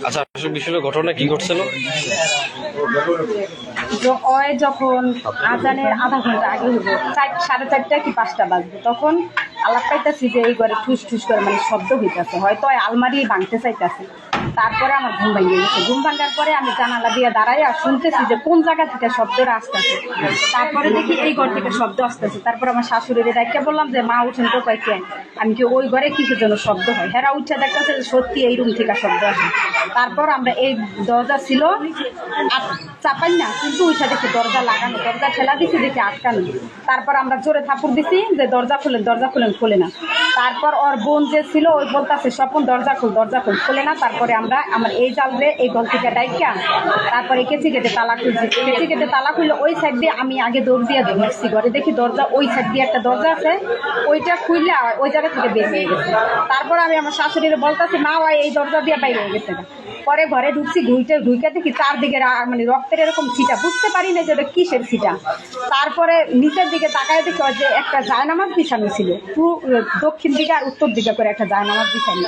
আচ্ছা, আসলে বিষয়টা ঘটনা কি ঘটছিল? যখন আজানের আধা ঘন্টা আগে হইব, 4:30 কি 5টা বাজবে, তখন আলাপ পাইতেছি যে এই ঘরে ঠুস ঠুস করে মানে শব্দ হইতেছে, হয়তো আলমারি ভাঙতে চাইতেছে। তারপরে আমার ঘুম ভাঙিয়ে গেছে। ঘুম ভাঙার পরে আমি জানালা দিয়ে দাঁড়াই আর শুনতেছি যে কোন জায়গা থেকে শব্দটা আসতেছে। তারপরে দেখি এই ঘর থেকে শব্দ আসতেছে। তারপর আমার শাশুড়ির ডাইকে বললাম যে মা উঠেন তো, কয় কেন? আমি কি ওই ঘরে কিছু যেন শব্দ হয়। হেরা উঠে দেখতেছে যে সত্যি এই রুম থেকে শব্দ আসে। তারপর আমরা এই দরজা ছিল চাপাই না, কিন্তু ওইটা দেখি দরজা লাগানো, দরজা ঠেলা দিছি দেখি আটকানো। তারপর আমরা জোরে থাপুর দিছি যে দরজা খুলেন, দরজা খুলেন, খোলে না। তারপর ওর বোন যে ছিল ওই বলতেছে স্বপন দরজা খুল, দরজা খুল, খোলে না। তারপরে আমরা আমার এই জালরে এই গল থেকে ডাইকা তারপরে কেচি কেটে তালা খুলছি। কেচি কেটে তালা খুললে ওই সাইড দিয়ে আমি আগে দৌড় দিয়ে ঢুকছি ঘরে, দেখি দরজা ওই সাইড দিয়ে একটা দরজা আছে, ওইটা খুললে ওই জায়গা থেকে বের হয়ে গেছে। তারপর আমি আমার শাশুড়ির বলতেছি মা ওই এই দরজা দিয়ে বাইরে হয়ে গেছে। পরে ঘরে ঢুকছি, ঢুকে দেখি চারদিকে মানে রক্তের এরকম ছিটা, বুঝতে পারি না যে ওটা কিসের ছিটা। তারপরে নিচের দিকে তাকায় দেখি যে একটা জায়নামাজ বিছানো ছিল, দক্ষিণ দিকে আর উত্তর দিকে করে একটা জায়নামাজ বিছানো।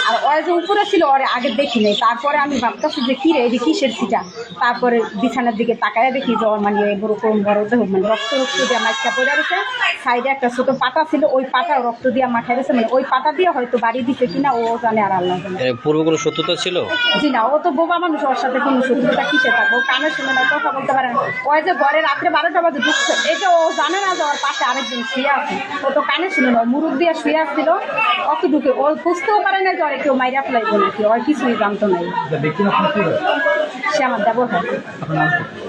আর ওই যে উপরে ছিল ওরে আগে দেখি নেই। তারপরে আমি ভাবতেছি যে কী রে এই যে কিসের ছিটা। তারপরে বিছানার দিকে তাকায় দেখি যে ওর মানে এরকম বড় দেহ মানে রক্ত দিয়ে মাইকা পড়ে রয়েছে। সাইডে একটা ছোট পাতা ছিল, ওই পাতা রক্ত দিয়ে মাথায় রয়েছে, মানে ওই পাতা দিয়ে হয়তো বাড়ি দিছে কিনা ও জানে, আর আল্লাহ জানে। পূর্ব কোনো সত্যতা ছিল? জি না, ও তো বোবা মানুষ, ওর সাথে কোনো শত্রুতা কিসে থাকবো, কানে শুনে না, কথা বলতে পারে না। ওই যে ঘরে রাত্রে 12টা বাজে ঢুকছে, এটা ও জানে না যে ওর পাশে আরেকজন শুয়ে আছে। ও তো কানে শুনে না, মুরুখ দিয়ে শুয়ে আসছিল, অত ঢুকে ও বুঝতেও পারে না যে ওর কেউ মাইরা ফেলাইবো নাকি, ওর কিছুই জানতো নাই। সে আমার দেবর হয়।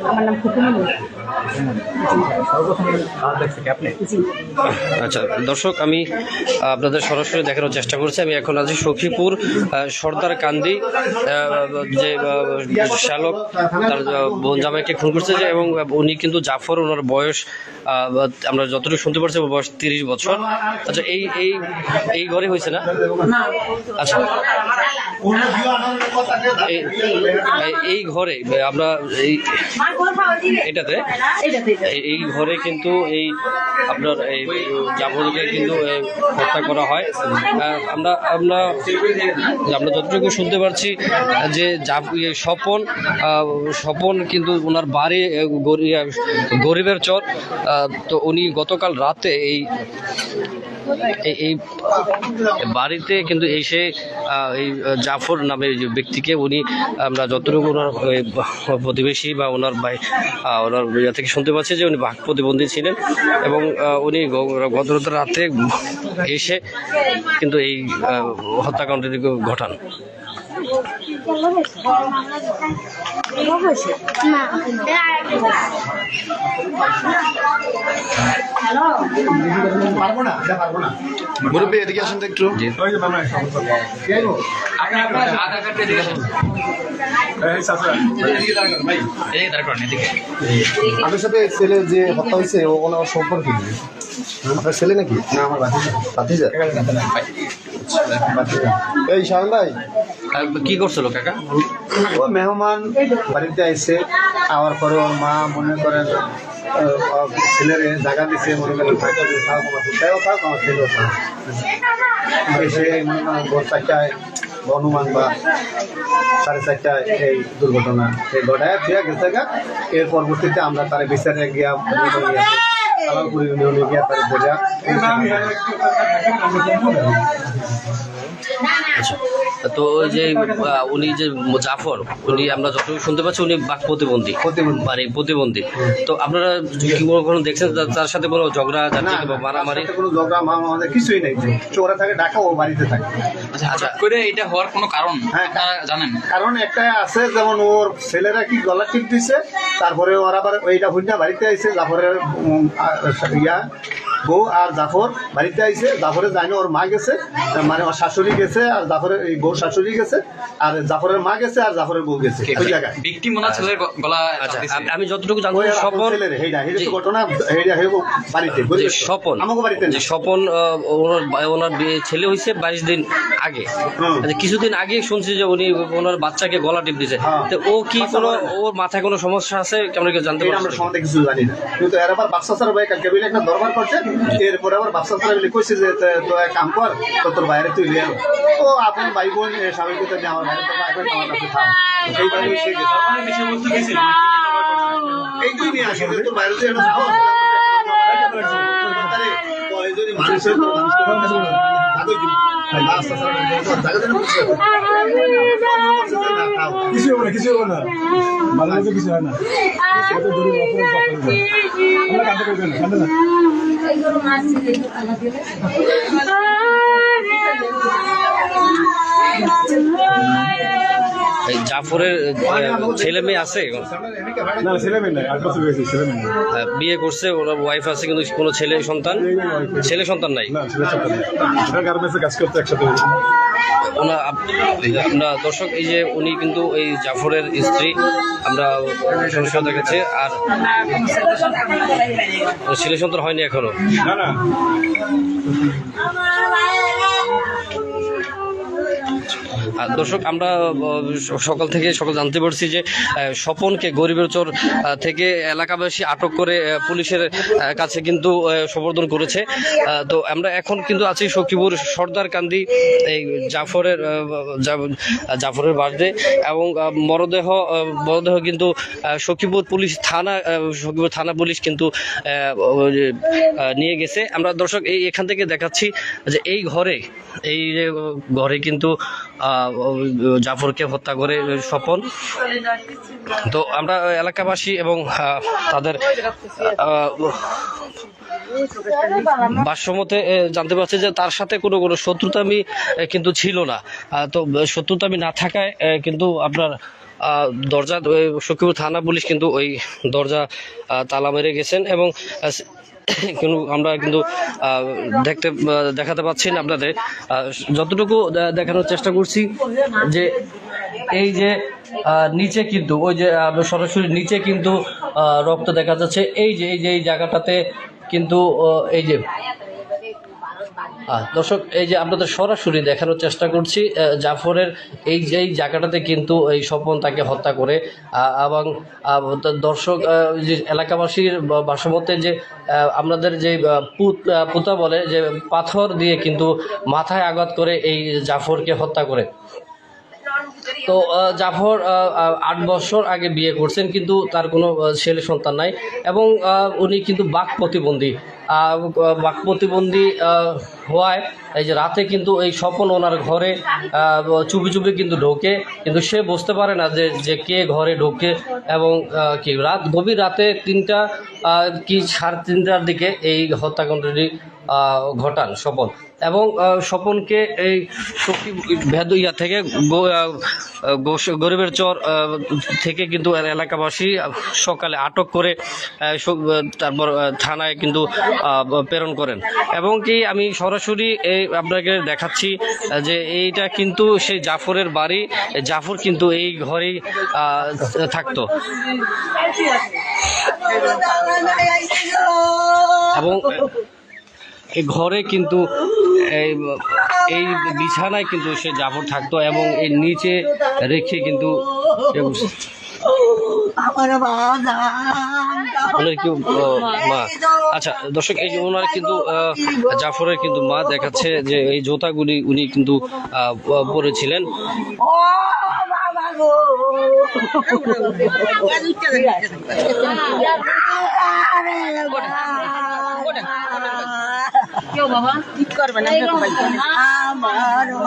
আমার নাম ফুকুমনি। আচ্ছা দর্শক, আমি আপনাদের সরাসরি দেখানোর চেষ্টা করছি। আমি এখন আছি সখীপুর সর্দার কান্দি, যে শ্যালক তার বোন জামাইকে খুন করছে যে, এবং উনি কিন্তু জাফর, ওনার বয়স আমরা যতটুকু শুনতে পারছি বয়স 30 বছর। আচ্ছা, এই ঘরে হয়েছে না? আচ্ছা, এই ঘরে আমরা এটাতে এই ঘরে কিন্তু এই আপনার এই জাফরকে কিন্তু হত্যা করা হয়। আমরা যতটুকু শুনতে পারছি যে স্বপন কিন্তু ওনার বাড়ি গরিবের চর। তো উনি গতকাল রাতে এই বাড়িতে কিন্তু এসে এই জাফর নামে যে ব্যক্তিকে, উনি আমরা যতটুকু ওনার প্রতিবেশী বা ওনার ভাই ওনার ইয়া থেকে শুনতে পাচ্ছি যে উনি বাক প্রতিবন্ধী ছিলেন, এবং উনি গত রাতে এসে কিন্তু এই হত্যাকাণ্ডটি ঘটান। মুরব্বী এদিকে আসেন তো একটু। আপনার সাথে ছেলে যে হত্যা হয়েছে ওনার সম্পর্ক কি? আপনার ছেলে নাকি? না, আমার ভাতিজা। এই শাহান ভাই কি করছিল কাকা? ও মেহমান বাড়িতে আইসে, আওয়ার পরে ওর মা মনে করেন ছেলের জায়গা দিচ্ছে, মনে করেন আমার ছেলেও এসে মনে করেন ভোর 4টায় অনুমান বা 4:30টায় এই দুর্ঘটনা এই ঘটায় ফিরে গেছে। এর পরবর্তীতে আমরা তার বিচারে গিয়া আলালপুর ইউনিয়নে গিয়া তার বোঝা। তো ওই যে উনি যে জাফর, উনি আমরা যতটুকু শুনতে পাচ্ছি উনি বাক প্রতিবন্ধী। প্রতিবন্ধী। তো আপনারা কি কখনো দেখছেন তার সাথে কোনো ঝগড়া ঝাঁটি বা মারামারি? কোনো ঝগড়া মারামারি কিছুই নেই। ওরা থাকে ঢাকা, ও বাড়িতে থাকে। আচ্ছা, করে এটা হওয়ার কোনো কারণ জানেন? কারণ একটাই আছে, যেমন ওর ছেলেরা কি গলা টিপ দিছে, তারপরে ওরা আবার ওইটা হুইনা বাড়িতে আইসে, জাফরের বউ আর জাফর বাড়িতে আইসে। জাফরে জানি ওর মা গেছে, মানে ওর শাশুড়ি গেছে, আর জাফরের এই বউ শাশুড়ি গেছে, আর জাফরের মা গেছে, আর জাফরের বউ গেছে ওই জায়গায়। ভিকটিম ওনার ছেলের গলা। আমি যতটুকু জানতে ঘটনা বাড়িতে স্বপন, আমাকে বাড়িতে স্বপন ওনার ছেলে হয়েছে 22 দিন আগে। কিছুদিন আগে শুনছি যে উনি ওনার বাচ্চাকে গলা টিপ দিয়েছে। তো ও কি কোনো ওর মাথায় কোনো সমস্যা আছে আমরা জানতে পারি? আমরা সমাজে কিছু জানি না, কিন্তু এর আবার বাচ্চা ছাড়া ভাই কালকে একটা দরবার করছে। এরপরে আবার বাচ্চা ছাড়া কইছে যে তো কাম কর, তোর বাইরে তুই লিয়ে ও আপন ভাই বোন স্বামীর কথা যে আমার ভাইয়ের কথা এখন আমার কাছে থাম এই বাড়ি সে গেছে এই দুই নিয়ে আসলে তো বাইরে দিয়ে একটা খাওয়া আরে কলেজের মানুষের তো মানুষকে জায়গা দিন রাস্তা সারা জায়গা দেন কিছু হবে না কিছু হবে না ভালো তো কিছু হয় না এটা দূরে আমরা কাঁদতে করবেন কাঁদতে না এই গরু মারছি এই আলা দিলে এই জাফরের ছেলে মেয়ে আছে? না ছেলে মেয়ে নাই 8 বছর হয়েছে ছেলে মেয়ে বিয়ে করছে, ওর ওয়াইফ আছে, কিন্তু কোনো ছেলে সন্তান নাই। না ছেলে সন্তান নাই, এটা গার্মেন্টসে কাজ করতে একসাথে আমরা দর্শক এই যে উনি কিন্তু এই জাফরের স্ত্রী, আমরা সংসার দেখাচ্ছে। আর ছেলে সন্তান হয়নি এখনো। না না আর দর্শক আমরা সকাল জানতে পারছি যে স্বপনকে গরিবের চর থেকে এলাকাবাসী আটক করে পুলিশের কাছে কিন্তু সমর্পণ করেছে। তো আমরা এখন কিন্তু আছি সখীপুর সর্দারকান্দি এই জাফরের বাড়িতে, এবং মরদেহ কিন্তু সখীপুর থানা পুলিশ কিন্তু নিয়ে গেছে। আমরা দর্শক এখান থেকে দেখাচ্ছি যে এই ঘরে কিন্তু জাফরকে হত্যা করে স্বপন। তো আমরা এলাকাবাসী এবং তাদের ভাষ্যমতে জানতে পারছি যে তার সাথে কোনো শত্রুতামি কিন্তু ছিল না। তো শত্রুতামি না থাকায় কিন্তু আপনার দরজা সখীপুর থানা পুলিশ কিন্তু ওই দরজা তালা মেরে গেছেন, এবং কিন্তু আমরা কিন্তু দেখাতে পাচ্ছি না আপনাদের। যতটুকু দেখানোর চেষ্টা করছি যে এই যে নিচে কিন্তু ওই যে সরাসরি নিচে কিন্তু রক্ত দেখা যাচ্ছে। এই জায়গাটাতে কিন্তু এই যে দর্শক এই যে আপনাদের সরাসরি দেখানোর চেষ্টা করছি জাফরের এই জায়গাটাতে কিন্তু এই স্বপন তাকে হত্যা করে। এবং দর্শক যে এলাকাবাসীর ভাষ্যমতে যে আমাদের যে পুতা বলে যে পাথর দিয়ে কিন্তু মাথায় আঘাত করে এই জাফরকে হত্যা করে। তো জাফর 8 বছর আগে বিয়ে করছেন, কিন্তু তার কোনো ছেলে সন্তান নাই, এবং উনি কিন্তু বাক প্রতিবন্ধী হওয়ায় এই যে রাতে কিন্তু এই স্বপন ওনার ঘরে চুপি কিন্তু ঢোকে, কিন্তু সে বুঝতে পারে না যে কে ঘরে ঢোকে। এবং কি গভীর রাতে 3টা কি 3:30টার দিকে এই হত্যাকাণ্ডটি ঘটান স্বপন। এবং স্বপনকে এই ভেদইয়া থেকে গরিবের চর থেকে কিন্তু এলাকাবাসী সকালে আটক করে তারপর থানায় কিন্তু প্রেরণ করেন। এবং কি আমি সরাসরি আপনাকে দেখাচ্ছি যে এইটা কিন্তু সেই জাফরের বাড়ি। জাফর কিন্তু এই ঘরেই থাকতো, এবং এই ঘরে কিন্তু এই বিছানায় কিন্তু সে জাফর থাকতো, এবং এর নিচে রেখে কিন্তু মা। আচ্ছা দর্শক এই যে ওনার কিন্তু জাফরের কিন্তু মা দেখাচ্ছে যে এই জুতাগুলি উনি কিন্তু পরেছিলেন। কেউ বাবা ঠিক করবে না আমার মারলো।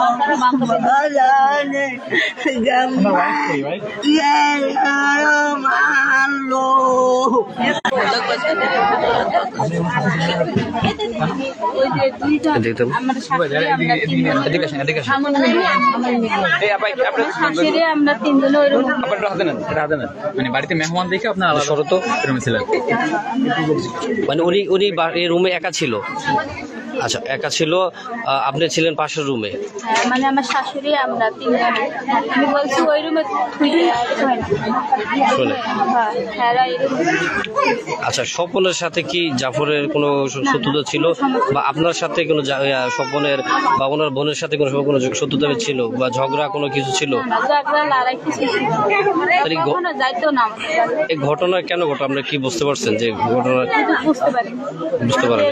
মানে বাড়িতে মেহমান দেখে আপনার মানে উনি এই রুমে একা ছিল? আচ্ছা একা ছিল, আপনি ছিলেন পাশের রুমে? মানে আমার শাশুড়ি আমরা 3 জন। আমি বলছি ওই রুমে আচ্ছা স্বপনের সাথে কি জাফরের কোনো শত্রুতা ছিল, বা আপনার সাথে কোনো স্বপনের বা ওনার বোনের সাথে কোনো শত্রুতা ছিল, বা ঝগড়া কোনো কিছু ছিল? এই ঘটনা কেন ঘটে, আপনি কি বুঝতে পারছেন যে ঘটনা? বুঝতে পারেন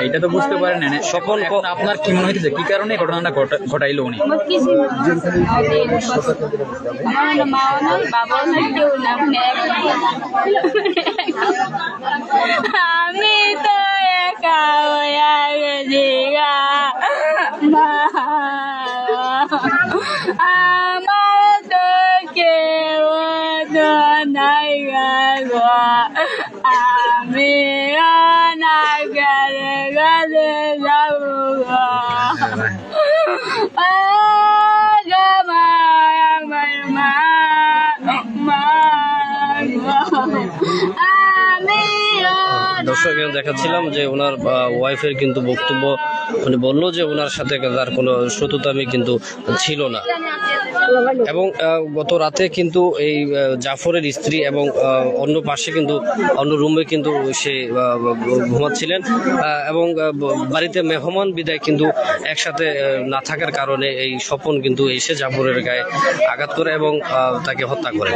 এটা তো বুঝতে পারেন না স্বপন এখন আপনার কি মনে হইতেছে কি কারণে ঘটনাটা ঘটাইলো উনি? আমার কিছু আমার না মা না বাবা না কেউ না আমি তো একা হয়ে গেছি আমার তো কেউ তো নাই গো আমি না গেলে গেলে যাবো আমার মা আমি দর্শক এখানে দেখাচ্ছিলাম যে ওনার ওয়াইফের কিন্তু বক্তব্য উনি বললো যে ওনার সাথে তার কোনো শত্রুতামি কিন্তু ছিল না। এবং গত রাতে কিন্তু এই জাফরের স্ত্রী এবং অন্য পাশে কিন্তু অন্য রুমে কিন্তু সে ঘুমাচ্ছিলেন এবং বাড়িতে মেহমান বিদায় কিন্তু একসাথে না থাকার কারণে এই স্বপন কিন্তু এসে জাফরের গায়ে আঘাত করে এবং তাকে হত্যা করে।